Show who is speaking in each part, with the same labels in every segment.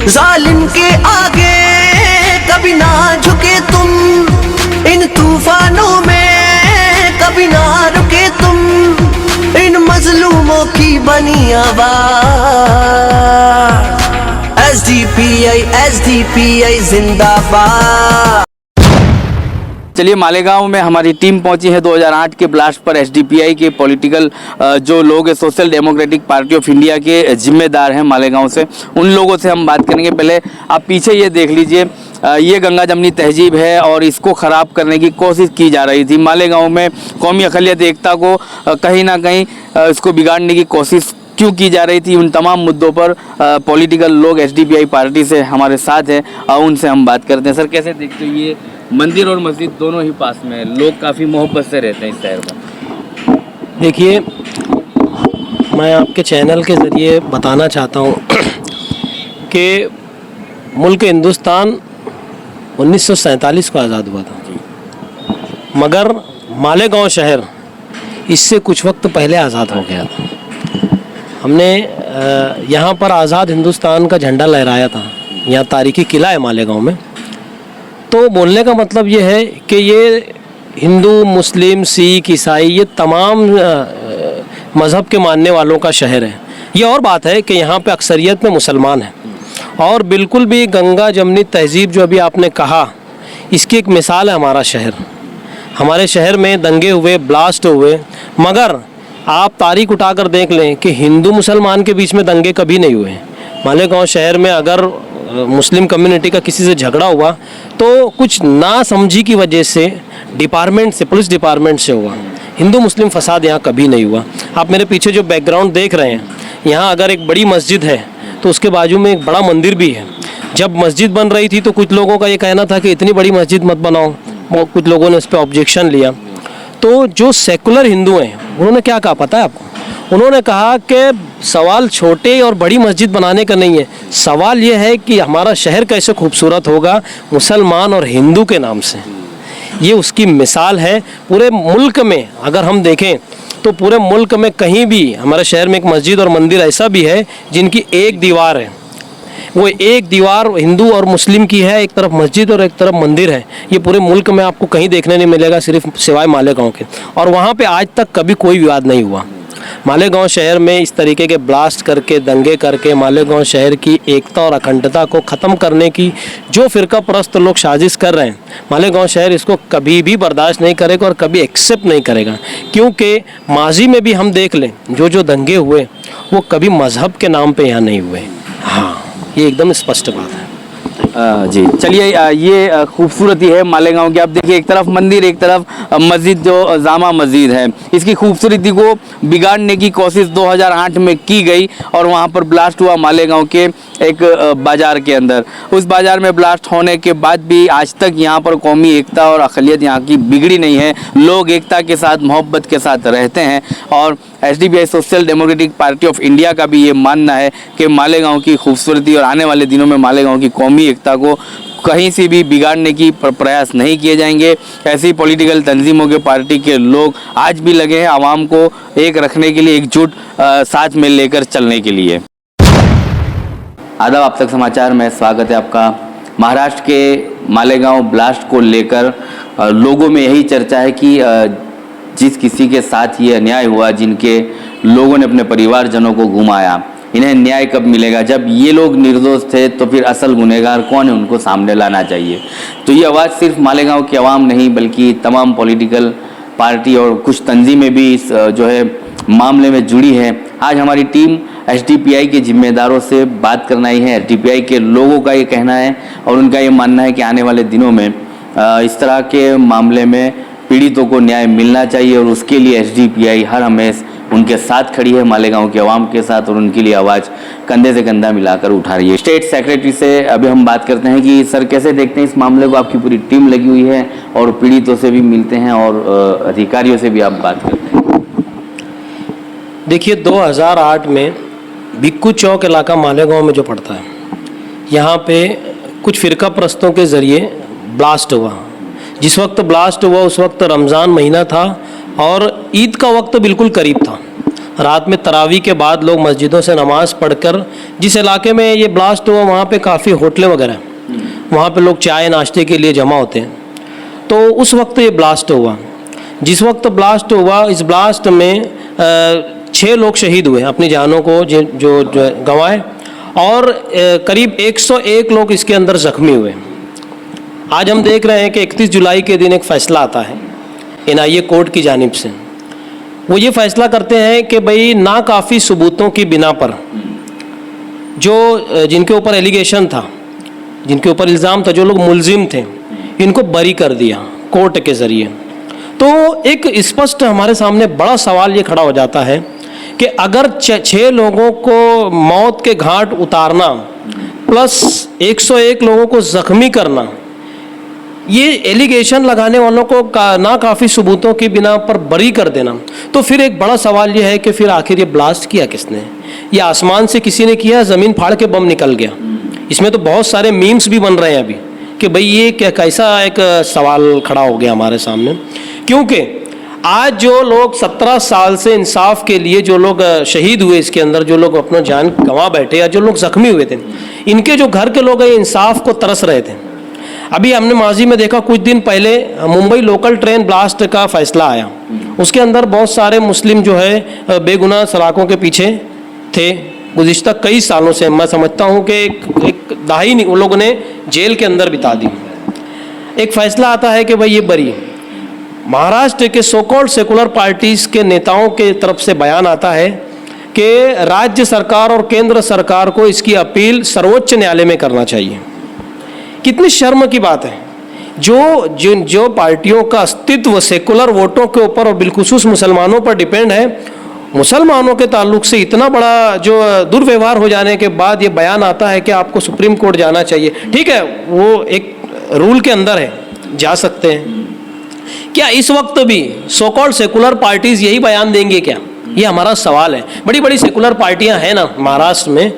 Speaker 1: जालिम के आगे कभी ना झुके तुम, इन तूफानों में कभी ना रुके तुम, इन मजलूमों की बनी आवाज। एसडीपीआई जिंदाबाद।
Speaker 2: चलिए, मालेगांव में हमारी टीम पहुंची है 2008 के ब्लास्ट पर। एसडीपीआई के पॉलिटिकल जो लोग हैं, social democratic party of India के जिम्मेदार हैं मालेगांव से, उन लोगों से हम बात करेंगे। पहले आप पीछे ये देख लीजिए, ये गंगा जमनी तहजीब है और इसको ख़राब करने की कोशिश की जा रही थी। मालेगांव में कौमी अक़लियत एकता को कहीं ना कहीं इसको बिगाड़ने की कोशिश क्यों की जा रही थी, उन तमाम मुद्दों पर पॉलिटिकल लोग एसडीपीआई पार्टी से हमारे साथ हैं और उनसे हम बात करते हैं। सर, कैसे देखते हो, ये मंदिर और मस्जिद दोनों ही पास में है, लोग काफ़ी मोहब्बत से रहते हैं इस शहर में।
Speaker 3: देखिए, मैं आपके चैनल के ज़रिए बताना चाहता हूँ कि मुल्क हिंदुस्तान 1947 को आज़ाद हुआ था, मगर मालेगांव शहर इससे कुछ वक्त पहले आज़ाद हो गया था। हमने यहाँ पर आज़ाद हिंदुस्तान का झंडा लहराया था। यहाँ तारीखी किला है मालेगांव में। तो बोलने का मतलब ये है कि ये हिंदू, मुस्लिम, सिख, ईसाई, ये तमाम मज़हब के मानने वालों का शहर है। ये और बात है कि यहाँ पे अक्सरियत में मुसलमान हैं और बिल्कुल भी गंगा जमनी तहजीब जो अभी आपने कहा, इसकी एक मिसाल है हमारा शहर। हमारे शहर में दंगे हुए, ब्लास्ट हुए, मगर आप तारीख उठाकर देख लें कि हिंदू मुसलमान के बीच में दंगे कभी नहीं हुए। मालेगांव शहर में अगर मुस्लिम कम्युनिटी का किसी से झगड़ा हुआ तो कुछ ना समझी की वजह से डिपार्टमेंट से, पुलिस डिपार्टमेंट से हुआ। हिंदू मुस्लिम फसाद यहाँ कभी नहीं हुआ। आप मेरे पीछे जो बैकग्राउंड देख रहे हैं, यहाँ अगर एक बड़ी मस्जिद है तो उसके बाजू में एक बड़ा मंदिर भी है। जब मस्जिद बन रही थी तो कुछ लोगों का ये कहना था कि इतनी बड़ी मस्जिद मत बनाओ, कुछ लोगों ने इस पर ऑब्जेक्शन लिया। तो जो सेकुलर हिंदू हैं उन्होंने क्या कहा पता है आपको? उन्होंने कहा कि सवाल छोटे और बड़ी मस्जिद बनाने का नहीं है, सवाल ये है कि हमारा शहर कैसे खूबसूरत होगा मुसलमान और हिंदू के नाम से। ये उसकी मिसाल है। पूरे मुल्क में अगर हम देखें तो पूरे मुल्क में कहीं भी हमारे शहर में एक मस्जिद और मंदिर ऐसा भी है जिनकी एक दीवार है, वो एक दीवार हिंदू और मुस्लिम की है, एक तरफ मस्जिद और एक तरफ मंदिर है। ये पूरे मुल्क में आपको कहीं देखने नहीं मिलेगा, सिर्फ सिवाय मालेगांव के। और वहाँ पे आज तक कभी कोई विवाद नहीं हुआ। मालेगांव शहर में इस तरीके के ब्लास्ट करके, दंगे करके मालेगांव शहर की एकता और अखंडता को ख़त्म करने की जो फ़िरका परस्त लोग साजिश कर रहे हैं, मालेगांव शहर इसको कभी भी बर्दाश्त नहीं करेगा और कभी एक्सेप्ट नहीं करेगा। क्योंकि माजी में भी हम देख लें, जो दंगे हुए वो कभी मज़हब के नाम पे यहाँ नहीं हुए। हाँ, ये एकदम स्पष्ट बात है।
Speaker 2: जी, चलिए, ये खूबसूरती है मालेगांव की। आप देखिए, एक तरफ मंदिर, एक तरफ मस्जिद जो जामा मस्जिद है। इसकी खूबसूरती को बिगाड़ने की कोशिश 2008 में की गई और वहाँ पर ब्लास्ट हुआ मालेगांव के एक बाज़ार के अंदर। उस बाज़ार में ब्लास्ट होने के बाद भी आज तक यहाँ पर कौमी एकता और अक़लियत यहाँ की बिगड़ी नहीं है। लोग एकता के साथ, मोहब्बत के साथ रहते हैं और SDPI social democratic party of India का भी ये मानना है कि मालेगांव की खूबसूरती और आने वाले दिनों में मालेगांव की कौमी एकता को कहीं से भी बिगाड़ने की प्रयास नहीं किए जाएंगे। ऐसी पॉलिटिकल तंजीमों के, पार्टी के लोग आज भी लगे हैं आवाम को एक रखने के लिए, एकजुट साथ में लेकर चलने के लिए। आदाब, आप तक समाचार में स्वागत है आपका। महाराष्ट्र के मालेगांव ब्लास्ट को लेकर लोगों में यही चर्चा है कि जिस किसी के साथ ये अन्याय हुआ, जिनके लोगों ने अपने परिवारजनों को गुमाया, इन्हें न्याय कब मिलेगा? जब ये लोग निर्दोष थे तो फिर असल गुनहगार कौन है, उनको सामने लाना चाहिए। तो ये आवाज़ सिर्फ मालेगांव की आवाम नहीं बल्कि तमाम पॉलिटिकल पार्टी और कुछ तंजीमें भी इस जो है मामले में जुड़ी है। आज हमारी टीम एसडीपीआई के जिम्मेदारों से बात करना ही है। एसडीपीआई के लोगों का ये कहना है और उनका ये मानना है कि आने वाले दिनों में इस तरह के मामले में पीड़ितों को न्याय मिलना चाहिए और उसके लिए एसडीपीआई हर हमेशा उनके साथ खड़ी है, मालेगांव के आवाम के साथ, और उनके लिए आवाज़ कंधे से कंधा मिलाकर उठा रही है। स्टेट सेक्रेटरी से अभी हम बात करते हैं कि सर, कैसे देखते हैं इस मामले को? आपकी पूरी टीम लगी हुई है और पीड़ितों से भी मिलते हैं और अधिकारियों से भी आप बात करते हैं।
Speaker 3: देखिए, 2008 में भिक्खू चौक इलाका मालेगांव में जो पड़ता है, यहाँ पे कुछ फ़िरका परस्तों के ज़रिए ब्लास्ट हुआ। जिस वक्त ब्लास्ट हुआ उस वक्त रमज़ान महीना था और ईद का वक्त बिल्कुल करीब था। रात में तरावी के बाद लोग मस्जिदों से नमाज पढ़कर, जिस इलाके में ये ब्लास्ट हुआ वहाँ पे काफ़ी होटलें वगैरह हैं, वहाँ पे लोग चाय नाश्ते के लिए जमा होते हैं। तो उस वक्त ये ब्लास्ट हुआ। जिस वक्त ब्लास्ट हुआ, इस ब्लास्ट में 6 लोग शहीद हुए, अपनी जानों को जो गंवाए, और करीब 101 लोग इसके अंदर ज़ख्मी हुए। आज हम देख रहे हैं कि 31 जुलाई के दिन एक फ़ैसला आता है NIA कोर्ट की जानिब से। वो ये फ़ैसला करते हैं कि भाई नाकाफ़ी सबूतों की बिना पर जो जिनके ऊपर एलिगेशन था, जिनके ऊपर इल्ज़ाम था, जो लोग मुलजिम थे, इनको बरी कर दिया कोर्ट के ज़रिए। तो एक स्पष्ट हमारे सामने बड़ा सवाल ये खड़ा हो जाता है कि अगर 6 लोगों को मौत के घाट उतारना प्लस 101 लोगों को ज़ख्मी करना, ये एलिगेशन लगाने वालों को नाकाफ़ी सबूतों की बिना पर बरी कर देना, तो फिर एक बड़ा सवाल ये है कि फिर आखिर ये ब्लास्ट किया किसने? ये आसमान से किसी ने किया, ज़मीन फाड़ के बम निकल गया? इसमें तो बहुत सारे मीम्स भी बन रहे हैं अभी कि भाई ये क्या, कैसा एक सवाल खड़ा हो गया हमारे सामने। क्योंकि आज जो लोग 17 साल से इंसाफ के लिए जो लोग शहीद हुए, इसके अंदर जो लोग अपना जान गंवा बैठे या जो लोग ज़ख्मी हुए थे, इनके जो घर के लोग हैं इंसाफ को तरस रहे थे। अभी हमने माजी में देखा, कुछ दिन पहले मुंबई लोकल ट्रेन ब्लास्ट का फैसला आया, उसके अंदर बहुत सारे मुस्लिम जो है बेगुनाह सलाखों के पीछे थे गुज़िश्ता कई सालों से। मैं समझता हूँ कि एक दहाई उन लोगों ने जेल के अंदर बिता दी। एक फ़ैसला आता है कि भाई ये बरी। महाराष्ट्र के सो कॉल्ड सेकुलर पार्टीज़ के नेताओं के तरफ से बयान आता है कि राज्य सरकार और केंद्र सरकार को इसकी अपील सर्वोच्च न्यायालय में करना चाहिए। कितनी शर्म की बात है, जो पार्टियों का अस्तित्व सेकुलर वोटों के ऊपर और बिलखुसूस मुसलमानों पर डिपेंड है, मुसलमानों के ताल्लुक से इतना बड़ा जो दुर्व्यवहार हो जाने के बाद ये बयान आता है कि आपको सुप्रीम कोर्ट जाना चाहिए। ठीक है, वो एक रूल के अंदर है, जा सकते हैं। क्या इस वक्त भी सो कॉल्ड सेकुलर पार्टीज़ यही बयान देंगे क्या? ये हमारा सवाल है। बड़ी बड़ी सेकुलर पार्टियां हैं ना महाराष्ट्र में,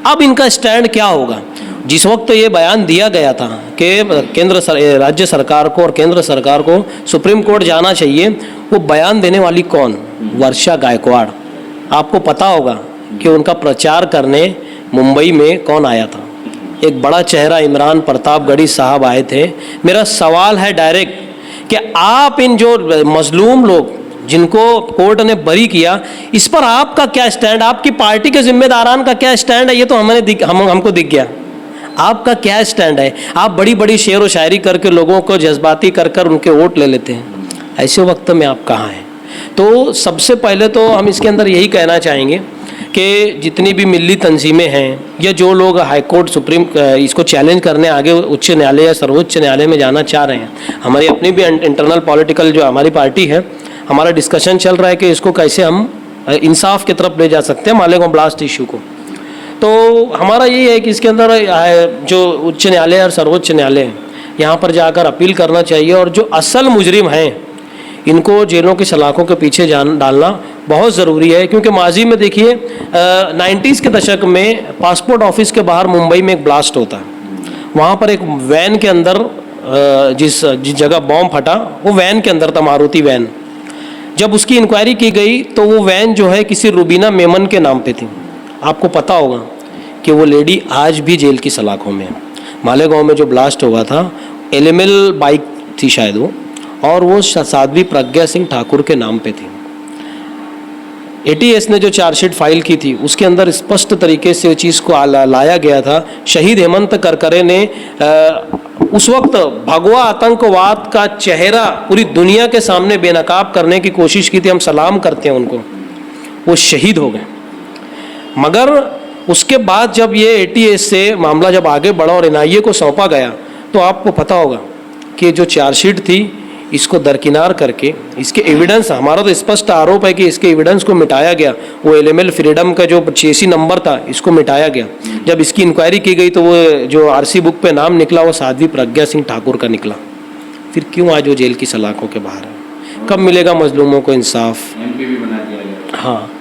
Speaker 3: अब इनका स्टैंड क्या होगा? जिस वक्त ये बयान दिया गया था कि राज्य सरकार को और केंद्र सरकार को सुप्रीम कोर्ट जाना चाहिए, वो बयान देने वाली कौन? वर्षा गायकवाड़। आपको पता होगा कि उनका प्रचार करने मुंबई में कौन आया था? एक बड़ा चेहरा इमरान प्रतापगढ़ी साहब आए थे। मेरा सवाल है डायरेक्ट कि आप इन जो मजलूम लोग जिनको कोर्ट ने बरी किया, इस पर आपका क्या स्टैंड, आपकी पार्टी के जिम्मेदारान का क्या स्टैंड है? ये तो हमको दिख गया। आपका क्या स्टैंड है? आप बड़ी बड़ी शेर व शायरी करके लोगों को जज्बाती कर उनके वोट ले लेते हैं। ऐसे वक्त में आप कहाँ हैं? तो सबसे पहले तो हम इसके अंदर यही कहना चाहेंगे कि जितनी भी मिली तंजीमें हैं या जो लोग हाई कोर्ट सुप्रीम इसको चैलेंज करने आगे उच्च न्यायालय या सर्वोच्च न्यायालय में जाना चाह रहे हैं, हमारी अपनी भी इंटरनल पॉलिटिकल जो हमारी पार्टी है, हमारा डिस्कशन चल रहा है कि इसको कैसे हम इंसाफ की तरफ ले जा सकते हैं मालेगांव ब्लास्ट इशू को। तो हमारा यही है कि इसके अंदर जो उच्च न्यायालय और सर्वोच्च न्यायालय है, यहाँ पर जाकर अपील करना चाहिए और जो असल मुजरिम हैं इनको जेलों की सलाखों के पीछे डालना बहुत ज़रूरी है। क्योंकि माजी में देखिए 90s के दशक में पासपोर्ट ऑफिस के बाहर मुंबई में एक ब्लास्ट होता है। वहाँ पर एक वैन के अंदर जिस जगह बॉम्ब फटा वो वैन के अंदर था, मारुति वैन। जब उसकी इंक्वायरी की गई तो वो वैन जो है किसी रुबीना मेमन के नाम पे थी। आपको पता होगा कि वो लेडी आज भी जेल की सलाखों में है। मालेगांव में जो ब्लास्ट हुआ था LML बाइक थी शायद वो, और वो साध्वी प्रज्ञा सिंह ठाकुर के नाम पे थी। ATS ने जो चार्जशीट फाइल की थी उसके अंदर स्पष्ट तरीके से चीज़ को लाया गया था। शहीद हेमंत करकरे ने उस वक्त भगवा आतंकवाद का चेहरा पूरी दुनिया के सामने बेनकाब करने की कोशिश की थी। हम सलाम करते हैं उनको, वो शहीद हो गए। मगर उसके बाद जब ये ATS से मामला जब आगे बढ़ा और NIA को सौंपा गया तो आपको पता होगा कि जो चार्जशीट थी इसको दरकिनार करके इसके एविडेंस, हमारा तो स्पष्ट आरोप है कि इसके एविडेंस को मिटाया गया। वो LML फ्रीडम का जो चेसी नंबर था इसको मिटाया गया। जब इसकी इंक्वायरी की गई तो वो जो RC बुक पे नाम निकला वो साध्वी प्रज्ञा सिंह ठाकुर का निकला। फिर क्यों आज वो जेल की सलाखों के बाहर है? कब मिलेगा मजलूमों को इंसाफ?
Speaker 2: MP भी बना दिया गया।
Speaker 3: हाँ,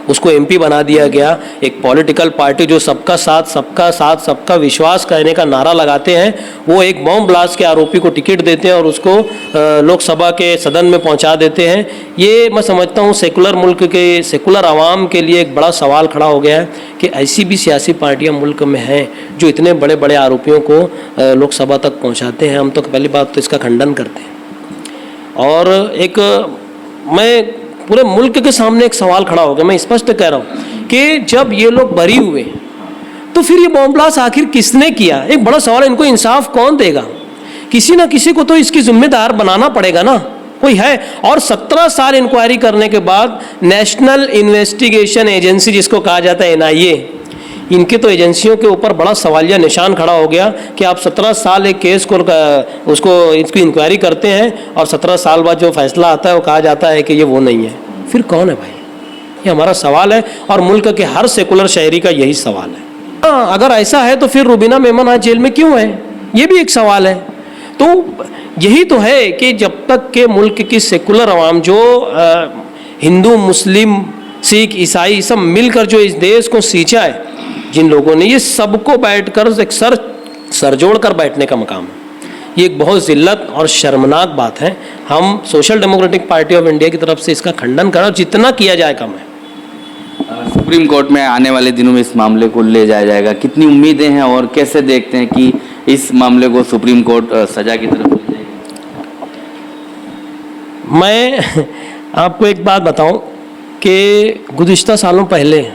Speaker 3: उसको एमपी बना दिया गया। एक पॉलिटिकल पार्टी जो सबका साथ सबका विश्वास कहने का नारा लगाते हैं, वो एक बॉम्ब ब्लास्ट के आरोपी को टिकट देते हैं और उसको लोकसभा के सदन में पहुंचा देते हैं। ये मैं समझता हूँ सेकुलर मुल्क के, सेकुलर आवाम के लिए एक बड़ा सवाल खड़ा हो गया है कि ऐसी भी सियासी पार्टियां मुल्क में हैं जो इतने बड़े बड़े आरोपियों को लोकसभा तक पहुंचाते हैं। हम तो पहली बात तो इसका खंडन करते हैं। और एक मैं पूरे मुल्क के सामने एक सवाल खड़ा हो गया, मैं स्पष्ट कह रहा हूँ कि जब ये लोग बरी हुए तो फिर ये बॉम्ब ब्लास्ट आखिर किसने किया? एक बड़ा सवाल है, इनको इंसाफ कौन देगा? किसी ना किसी को तो इसकी जिम्मेदार बनाना पड़ेगा ना, कोई है। और 17 साल इंक्वायरी करने के बाद नेशनल इन्वेस्टिगेशन एजेंसी जिसको कहा जाता है NIA, इनके तो एजेंसियों के ऊपर बड़ा सवालिया निशान खड़ा हो गया कि आप 17 साल एक केस को इसकी इंक्वायरी करते हैं और 17 साल बाद जो फैसला आता है वो कहा जाता है कि ये वो नहीं है। फिर कौन है भाई? ये हमारा सवाल है और मुल्क के हर सेकुलर शहरी का यही सवाल है। हाँ, अगर ऐसा है तो फिर रुबीना मेमन आज जेल में क्यों है? ये भी एक सवाल है। तो यही तो है कि जब तक के मुल्क की सेकुलर अवाम जो हिंदू, मुस्लिम, सिख, ईसाई सब मिलकर जो इस देश को सींचा है जिन लोगों ने, ये सबको बैठकर एक सर जोड़ कर बैठने का मकाम है। ये एक बहुत जिल्लत और शर्मनाक बात है। हम social democratic party of India की तरफ से इसका खंडन करें और जितना किया जाए कम है।
Speaker 2: सुप्रीम कोर्ट में आने वाले दिनों में इस मामले को ले जाया जाएगा, कितनी उम्मीदें हैं और कैसे देखते हैं कि इस मामले को सुप्रीम कोर्ट सजा की तरफ ले जाएगा?
Speaker 3: मैं आपको एक बात बताऊं कि गुज़िश्ता सालों पहले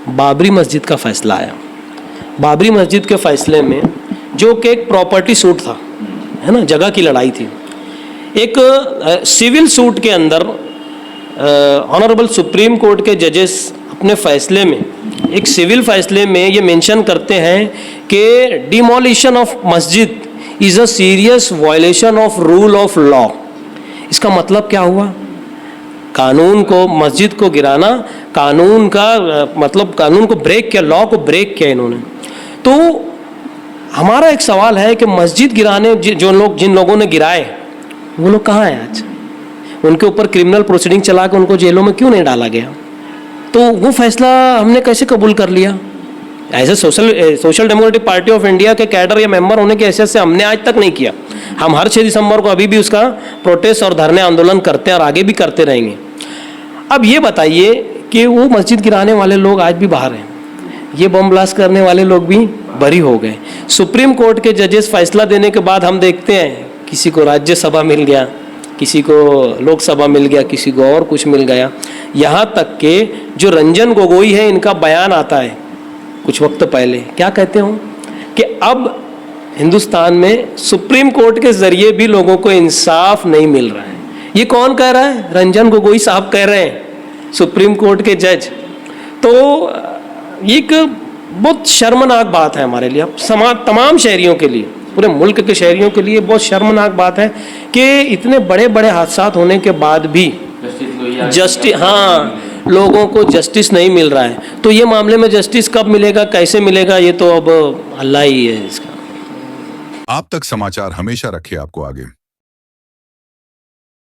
Speaker 3: बाबरी मस्जिद का फैसला आया। बाबरी मस्जिद के फैसले में जो कि एक प्रॉपर्टी सूट था, है ना, जगह की लड़ाई थी, एक सिविल सूट के अंदर ऑनरेबल सुप्रीम कोर्ट के जजेस अपने फैसले में, एक सिविल फैसले में ये मेंशन करते हैं कि डिमोलिशन ऑफ मस्जिद is a serious violation of rule of law. इसका मतलब क्या हुआ? कानून को, मस्जिद को गिराना, कानून का मतलब कानून को ब्रेक किया, लॉ को ब्रेक किया इन्होंने। तो हमारा एक सवाल है कि मस्जिद गिराने जिन लोगों ने गिराए वो लोग कहाँ हैं आज? उनके ऊपर क्रिमिनल प्रोसीडिंग चला के उनको जेलों में क्यों नहीं डाला गया? तो वो फैसला हमने कैसे कबूल कर लिया? ऐसे social democratic party of India के कैडर या मेंबर होने की हैसियत से हमने आज तक नहीं किया। हम हर 6 दिसंबर को अभी भी उसका प्रोटेस्ट और धरने आंदोलन करते हैं और आगे भी करते रहेंगे। अब ये बताइए कि वो मस्जिद गिराने वाले लोग आज भी बाहर हैं, ये बम ब्लास्ट करने वाले लोग भी बरी हो गए। सुप्रीम कोर्ट के जजेस फैसला देने के बाद हम देखते हैं किसी को राज्यसभा मिल गया, किसी को लोकसभा मिल गया, किसी को और कुछ मिल गया। यहाँ तक के जो रंजन गोगोई है, इनका बयान आता है कुछ वक्त पहले, क्या कहते हो कि अब हिंदुस्तान में सुप्रीम कोर्ट के जरिए भी लोगों को इंसाफ नहीं मिल रहा है। ये कौन कह रहा है? रंजन गोगोई साहब कह रहे हैं, सुप्रीम कोर्ट के जज। तो एक बहुत शर्मनाक बात है हमारे लिए, तमाम शहरियों के लिए, पूरे मुल्क के शहरियों के लिए बहुत शर्मनाक बात है कि इतने बड़े बड़े हादसात होने के बाद भी लोगों को जस्टिस नहीं मिल रहा है। तो ये मामले में जस्टिस कब मिलेगा, कैसे मिलेगा, ये तो अब अल्लाह ही है इसका।
Speaker 4: आप तक समाचार हमेशा रखे आपको आगे।